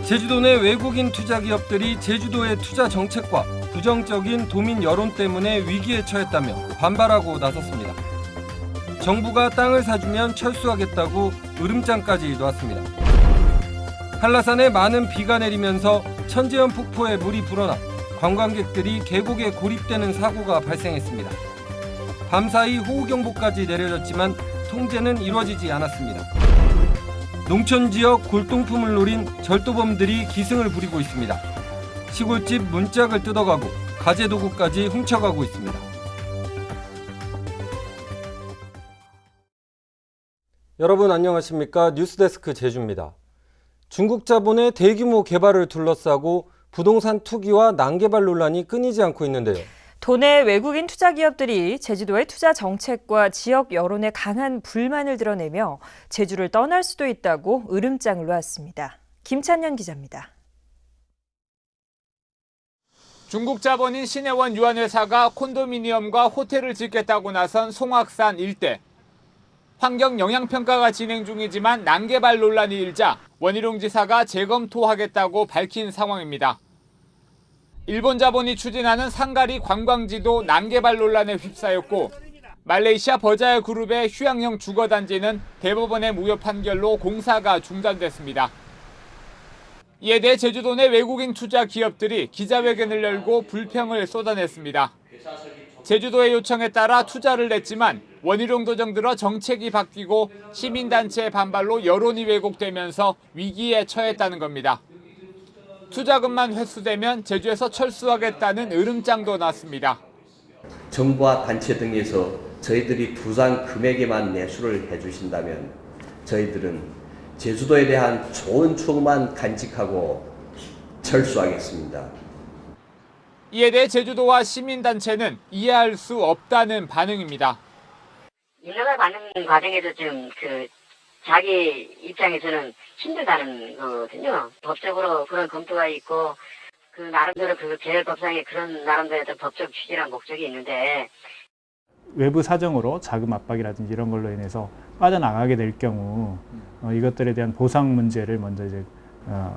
제주도 내 외국인 투자 기업들이 제주도의 투자 정책과 부정적인 도민 여론 때문에 위기에 처했다며 반발하고 나섰습니다. 정부가 땅을 사주면 철수하겠다고 으름장까지 놨습니다. 한라산에 많은 비가 내리면서 천재연 폭포에 물이 불어나 관광객들이 계곡에 고립되는 사고가 발생했습니다. 밤사이 호우경보까지 내려졌지만 통제는 이루어지지 않았습니다. 농촌 지역 골동품을 노린 절도범들이 기승을 부리고 있습니다. 시골집 문짝을 뜯어가고 가재도구까지 훔쳐가고 있습니다. 여러분 안녕하십니까? 뉴스데스크 제주입니다. 중국 자본의 대규모 개발을 둘러싸고 부동산 투기와 난개발 논란이 끊이지 않고 있는데요. 도내 외국인 투자 기업들이 제주도의 투자 정책과 지역 여론에 강한 불만을 드러내며 제주를 떠날 수도 있다고 으름장을 놓았습니다. 김찬년 기자입니다. 중국 자본인 신해원 유한회사가 콘도미니엄과 호텔을 짓겠다고 나선 송악산 일대. 환경 영향평가가 진행 중이지만 난개발 논란이 일자 원희룡 지사가 재검토하겠다고 밝힌 상황입니다. 일본 자본이 추진하는 상가리 관광지도 난개발 논란에 휩싸였고 말레이시아 버자야 그룹의 휴양형 주거단지는 대법원의 무효 판결로 공사가 중단됐습니다. 이에 대해 제주도 내 외국인 투자 기업들이 기자회견을 열고 불평을 쏟아냈습니다. 제주도의 요청에 따라 투자를 냈지만 원희룡 도정 들어 정책이 바뀌고 시민단체의 반발로 여론이 왜곡되면서 위기에 처했다는 겁니다. 투자금만 회수되면 제주에서 철수하겠다는 으름장도 났습니다. 정부와 단체 등에서 저희들이 부산 금액에만 내수를 해주신다면 저희들은 제주도에 대한 좋은 추억만 간직하고 철수하겠습니다. 이에 대해 제주도와 시민단체는 이해할 수 없다는 반응입니다. 인허가 받는 과정에서 좀 자기 입장에서는 힘들다는 거거든요. 법적으로 그런 검토가 있고 나름대로 계열법상에 그런 나름대로 법적 취지랑 목적이 있는데 외부 사정으로 자금 압박이라든지 이런 걸로 인해서 빠져나가게 될 경우 이것들에 대한 보상 문제를 먼저 이제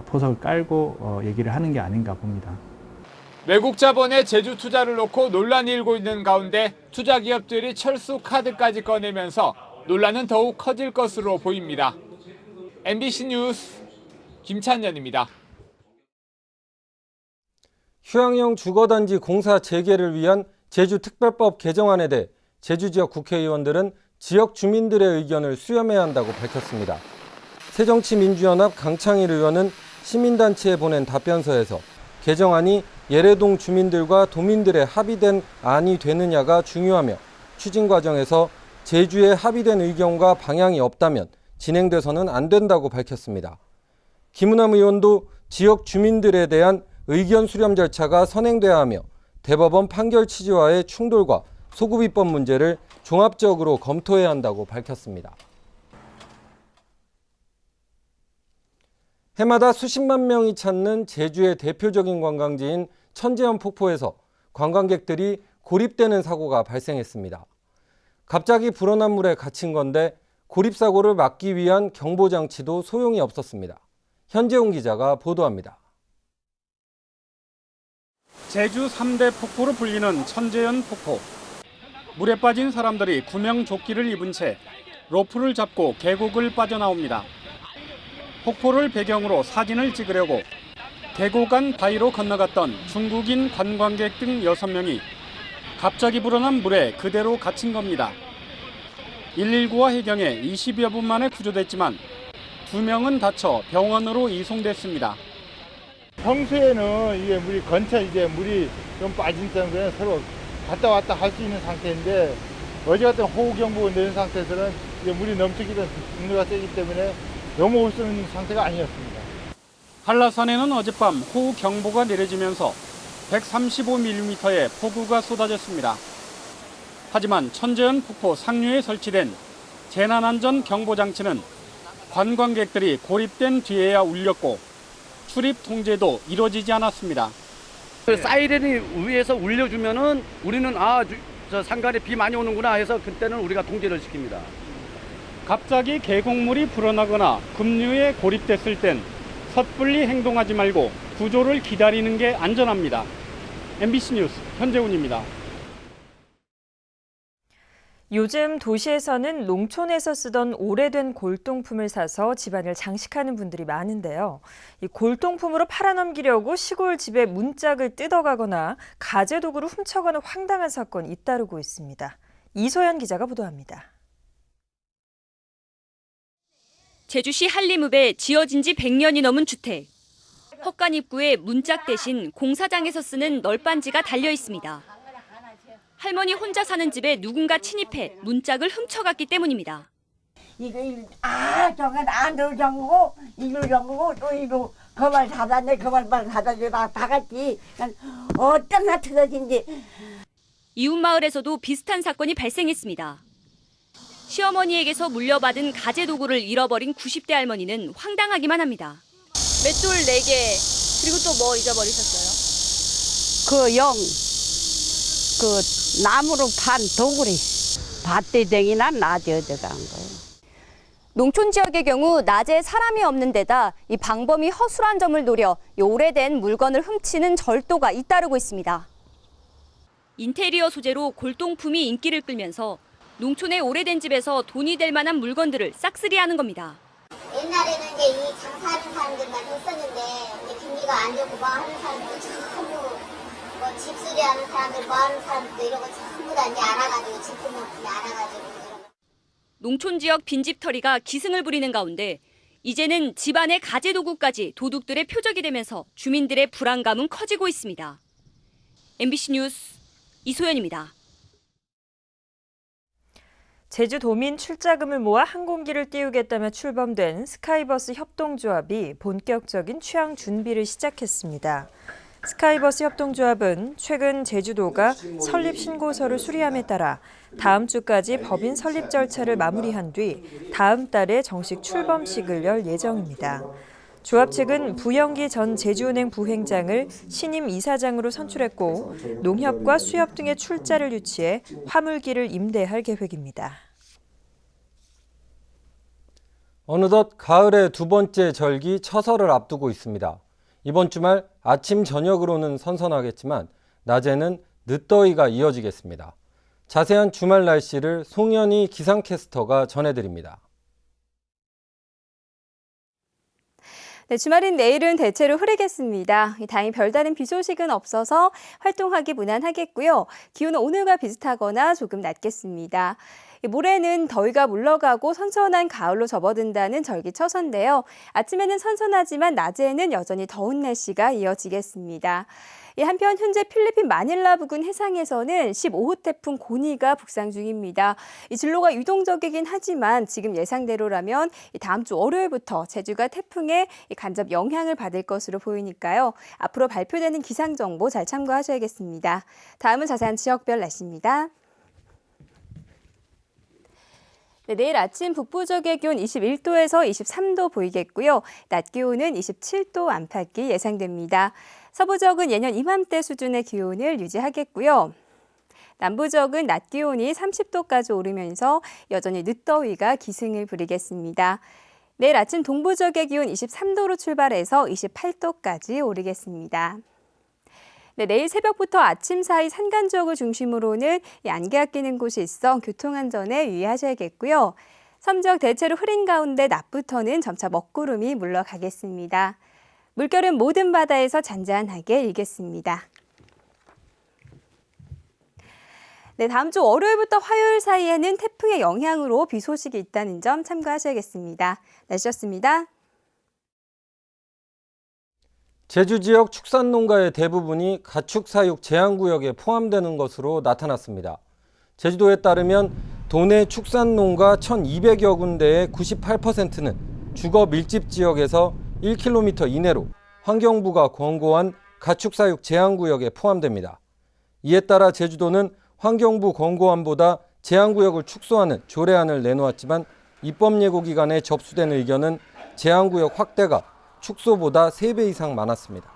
포석을 깔고 얘기를 하는 게 아닌가 봅니다. 외국 자본의 제주 투자를 놓고 논란이 일고 있는 가운데 투자 기업들이 철수 카드까지 꺼내면서 논란은 더욱 커질 것으로 보입니다. MBC 뉴스 김찬년입니다. 휴양형 주거단지 공사 재개를 위한 제주특별법 개정안에 대해 제주 지역 국회의원들은 지역 주민들의 의견을 수렴해야 한다고 밝혔습니다. 새정치민주연합 강창일 의원은 시민단체에 보낸 답변서에서 개정안이 예래동 주민들과 도민들의 합의된 안이 되느냐가 중요하며 추진 과정에서 제주의 합의된 의견과 방향이 없다면 진행돼서는 안 된다고 밝혔습니다. 김은남 의원도 지역 주민들에 대한 의견 수렴 절차가 선행돼야 하며 대법원 판결 취지와의 충돌과 소급입법 문제를 종합적으로 검토해야 한다고 밝혔습니다. 해마다 수십만 명이 찾는 제주의 대표적인 관광지인 천재연 폭포에서 관광객들이 고립되는 사고가 발생했습니다. 갑자기 불어난 물에 갇힌 건데 고립사고를 막기 위한 경보장치도 소용이 없었습니다. 현재훈 기자가 보도합니다. 제주 3대 폭포로 불리는 천재연 폭포. 물에 빠진 사람들이 구명조끼를 입은 채 로프를 잡고 계곡을 빠져나옵니다. 폭포를 배경으로 사진을 찍으려고 계곡 안 바위로 건너갔던 중국인 관광객 등 6명이 갑자기 불어난 물에 그대로 갇힌 겁니다. 119와 해경에 20여 분 만에 구조됐지만 2명은 다쳐 병원으로 이송됐습니다. 평소에는 이게 물이 좀 빠진 정도는 서로 갔다 왔다 할 수 있는 상태인데 어제 같은 호우경보가 내린 상태에서는 이제 물이 넘치기는 능력가 세기 때문에 넘어올 수 있는 상태가 아니었습니다. 한라산에는 어젯밤 호우경보가 내려지면서 135mm의 폭우가 쏟아졌습니다. 하지만 천재연 폭포 상류에 설치된 재난안전 경보장치는 관광객들이 고립된 뒤에야 울렸고 출입 통제도 이루어지지 않았습니다. 사이렌이 위에서 울려주면은 우리는 저 상간에 비 많이 오는구나 해서 그때는 우리가 통제를 시킵니다. 갑자기 계곡물이 불어나거나 급류에 고립됐을 땐 섣불리 행동하지 말고 구조를 기다리는 게 안전합니다. MBC 뉴스 현재훈입니다. 요즘 도시에서는 농촌에서 쓰던 오래된 골동품을 사서 집안을 장식하는 분들이 많은데요. 이 골동품으로 팔아넘기려고 시골 집에 문짝을 뜯어가거나 가재도구를 훔쳐가는 황당한 사건이 잇따르고 있습니다. 이소연 기자가 보도합니다. 제주시 한림읍에 지어진 지 100년이 넘은 주택. 헛간 입구에 문짝 대신 공사장에서 쓰는 널빤지가 달려 있습니다. 할머니 혼자 사는 집에 누군가 침입해 문짝을 훔쳐갔기 때문입니다. 저건 안으로 잠그고 이로 잠그고 또 이로 그말 닫았네 그말 닫아줘 다 같이 어떤 사트인지. 이웃마을에서도 비슷한 사건이 발생했습니다. 시어머니에게서 물려받은 가재도구를 잃어버린 90대 할머니는 황당하기만 합니다. 맷돌 4개, 그리고 또 뭐 잊어버리셨어요? 나무로 판 도구리 밭대댕이나 낮에 어디간 거예요. 농촌 지역의 경우 낮에 사람이 없는 데다 이 방범이 허술한 점을 노려 이 오래된 물건을 훔치는 절도가 잇따르고 있습니다. 인테리어 소재로 골동품이 인기를 끌면서 농촌의 오래된 집에서 돈이 될 만한 물건들을 싹쓸이하는 겁니다. 옛날에는 이제 이 장사하는 사람들만 했었는데 이제 경기가 안 좋고 뭐 하는 사람들 전부 뭐 집수리하는 사람들 뭐 하는 사람들 이런 거 전부 다 이제 알아가지고 집품용품이 알아가지고 이런 거. 농촌 지역 빈집털이가 기승을 부리는 가운데 이제는 집안의 가재도구까지 도둑들의 표적이 되면서 주민들의 불안감은 커지고 있습니다. MBC 뉴스 이소연입니다. 제주도민 출자금을 모아 항공기를 띄우겠다며 출범된 스카이버스 협동조합이 본격적인 취항 준비를 시작했습니다. 스카이버스 협동조합은 최근 제주도가 설립 신고서를 수리함에 따라 다음 주까지 법인 설립 절차를 마무리한 뒤 다음 달에 정식 출범식을 열 예정입니다. 조합 측은 부영기 전 제주은행 부행장을 신임 이사장으로 선출했고 농협과 수협 등의 출자를 유치해 화물기를 임대할 계획입니다. 어느덧 가을의 두 번째 절기 처서를 앞두고 있습니다. 이번 주말 아침 저녁으로는 선선하겠지만 낮에는 늦더위가 이어지겠습니다. 자세한 주말 날씨를 송현희 기상캐스터가 전해드립니다. 네, 주말인 내일은 대체로 흐리겠습니다. 다행히 별다른 비 소식은 없어서 활동하기 무난하겠고요. 기온은 오늘과 비슷하거나 조금 낮겠습니다. 모레는 더위가 물러가고 선선한 가을로 접어든다는 절기처서인데요. 아침에는 선선하지만 낮에는 여전히 더운 날씨가 이어지겠습니다. 한편 현재 필리핀 마닐라 부근 해상에서는 15호 태풍 고니가 북상 중입니다. 이 진로가 유동적이긴 하지만 지금 예상대로라면 다음 주 월요일부터 제주가 태풍의 간접 영향을 받을 것으로 보이니까요. 앞으로 발표되는 기상 정보 잘 참고하셔야겠습니다. 다음은 자세한 지역별 날씨입니다. 네, 내일 아침 북부 지역의 기온 21도에서 23도 보이겠고요. 낮 기온은 27도 안팎이 예상됩니다. 서부 지역은 예년 이맘때 수준의 기온을 유지하겠고요. 남부 지역은 낮 기온이 30도까지 오르면서 여전히 늦더위가 기승을 부리겠습니다. 내일 아침 동부 지역의 기온 23도로 출발해서 28도까지 오르겠습니다. 네, 내일 새벽부터 아침 사이 산간 지역을 중심으로는 안개가 끼는 곳이 있어 교통안전에 유의하셔야겠고요. 섬 지역 대체로 흐린 가운데 낮부터는 점차 먹구름이 물러가겠습니다. 물결은 모든 바다에서 잔잔하게 일겠습니다. 네, 다음 주 월요일부터 화요일 사이에는 태풍의 영향으로 비 소식이 있다는 점 참고하셔야겠습니다. 날씨였습니다. 제주 지역 축산농가의 대부분이 가축 사육 제한구역에 포함되는 것으로 나타났습니다. 제주도에 따르면 도내 축산농가 1,200여 군데의 98%는 주거 밀집 지역에서 1km 이내로 환경부가 권고한 가축 사육 제한구역에 포함됩니다. 이에 따라 제주도는 환경부 권고안보다 제한구역을 축소하는 조례안을 내놓았지만 입법 예고 기간에 접수된 의견은 제한구역 확대가 축소보다 3배 이상 많았습니다.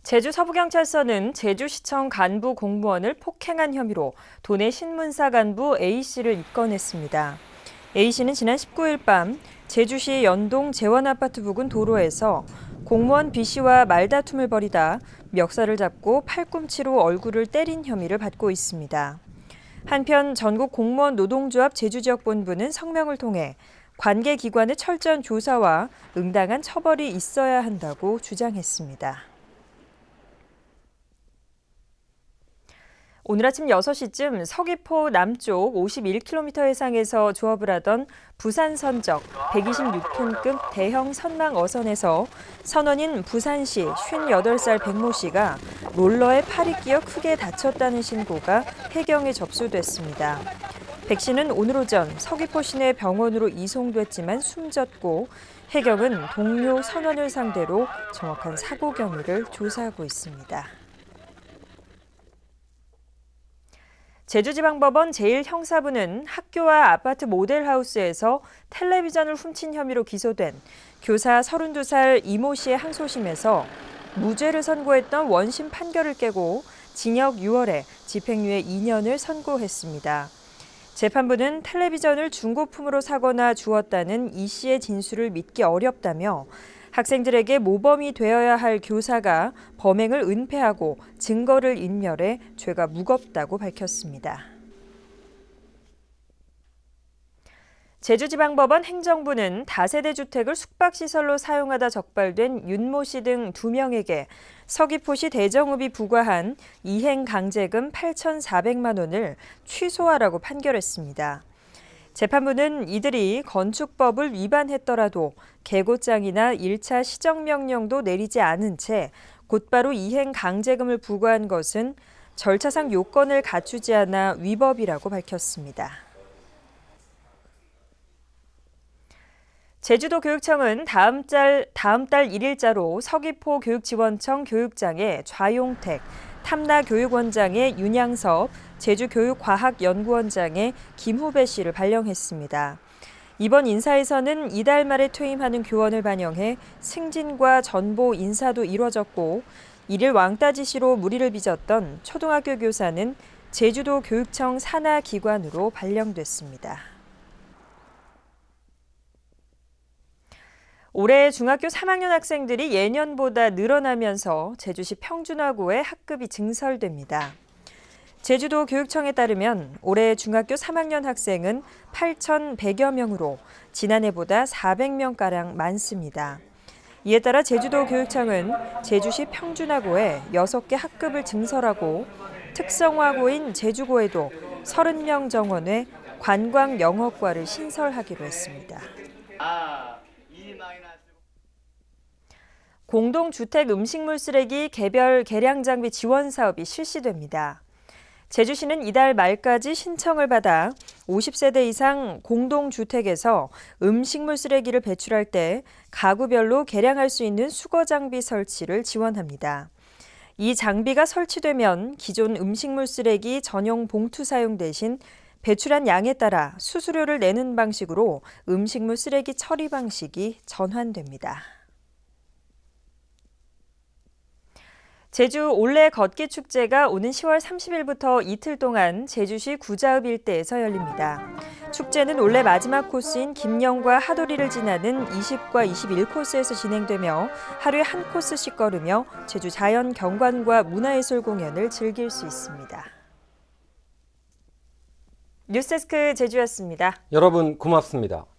제주 서부경찰서는 제주시청 간부 공무원을 폭행한 혐의로 도내 신문사 간부 A씨를 입건했습니다. A씨는 지난 19일 밤 제주시 연동 재원아파트 부근 도로에서 공무원 B씨와 말다툼을 벌이다 멱살을 잡고 팔꿈치로 얼굴을 때린 혐의를 받고 있습니다. 한편 전국 공무원 노동조합 제주지역본부는 성명을 통해 관계기관의 철저한 조사와 응당한 처벌이 있어야 한다고 주장했습니다. 오늘 아침 6시쯤 서귀포 남쪽 51km 해상에서 조업을 하던 부산 선적 126톤급 대형 선망 어선에서 선원인 부산시 58살 백모 씨가 롤러에 팔이 끼어 크게 다쳤다는 신고가 해경에 접수됐습니다. 백 씨는 오늘 오전 서귀포 시내 병원으로 이송됐지만 숨졌고 해경은 동료 선원을 상대로 정확한 사고 경위를 조사하고 있습니다. 제주지방법원 제1형사부는 학교와 아파트 모델하우스에서 텔레비전을 훔친 혐의로 기소된 교사 32살 이모 씨의 항소심에서 무죄를 선고했던 원심 판결을 깨고 징역 6월에 집행유예 2년을 선고했습니다. 재판부는 텔레비전을 중고품으로 사거나 주었다는 이 씨의 진술을 믿기 어렵다며 학생들에게 모범이 되어야 할 교사가 범행을 은폐하고 증거를 인멸해 죄가 무겁다고 밝혔습니다. 제주지방법원 행정부는 다세대 주택을 숙박시설로 사용하다 적발된 윤모 씨 등 2명에게 서귀포시 대정읍이 부과한 이행강제금 8,400만 원을 취소하라고 판결했습니다. 재판부는 이들이 건축법을 위반했더라도 계고장이나 1차 시정명령도 내리지 않은 채 곧바로 이행강제금을 부과한 것은 절차상 요건을 갖추지 않아 위법이라고 밝혔습니다. 제주도교육청은 다음 달 1일자로 서귀포 교육지원청 교육장의 좌용택, 탐나교육원장의 윤양섭, 제주교육과학연구원장의 김후배 씨를 발령했습니다. 이번 인사에서는 이달 말에 퇴임하는 교원을 반영해 승진과 전보 인사도 이뤄졌고 이를 왕따 지시로 물의를 빚었던 초등학교 교사는 제주도 교육청 산하 기관으로 발령됐습니다. 올해 중학교 3학년 학생들이 예년보다 늘어나면서 제주시 평준화고의 학급이 증설됩니다. 제주도 교육청에 따르면 올해 중학교 3학년 학생은 8,100여 명으로 지난해보다 400명가량 많습니다. 이에 따라 제주도 교육청은 제주시 평준화고에 6개 학급을 증설하고 특성화고인 제주고에도 30명 정원의 관광영어과를 신설하기로 했습니다. 공동주택 음식물 쓰레기 개별 개량 장비 지원 사업이 실시됩니다. 제주시는 이달 말까지 신청을 받아 50세대 이상 공동주택에서 음식물 쓰레기를 배출할 때 가구별로 개량할 수 있는 수거 장비 설치를 지원합니다. 이 장비가 설치되면 기존 음식물 쓰레기 전용 봉투 사용 대신 배출한 양에 따라 수수료를 내는 방식으로 음식물 쓰레기 처리 방식이 전환됩니다. 제주 올레 걷기 축제가 오는 10월 30일부터 이틀 동안 제주시 구자읍 일대에서 열립니다. 축제는 올해 마지막 코스인 김영과 하도리를 지나는 20과 21코스에서 진행되며 하루에 한 코스씩 걸으며 제주 자연 경관과 문화예술 공연을 즐길 수 있습니다. 뉴스데스크 제주였습니다. 여러분 고맙습니다.